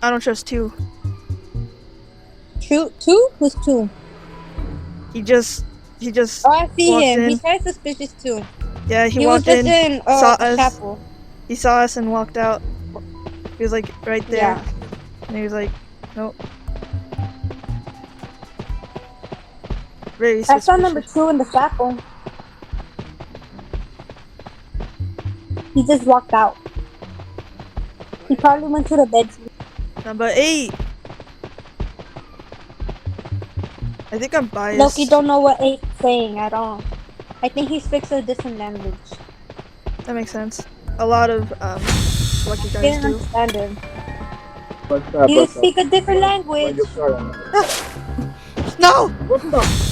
I don't trust 2. Two? Who's 2? He just Oh, I see walked him. in. He's kind of suspicious too. Yeah, he He was walked just in, in saw the us. chapel. He saw us and walked out. He was like right there, Yeah. and he was like, nope. Very I suspicious. saw number 2 in the chapel. He just walked out. He probably went to the bedroom. Number 8. I think I'm biased. Loki don't know what 8 is saying at all. I think he speaks a different language. That makes sense. A lot of lucky guys Didn't do. understand him. What's up? You speak a different language. No! What the?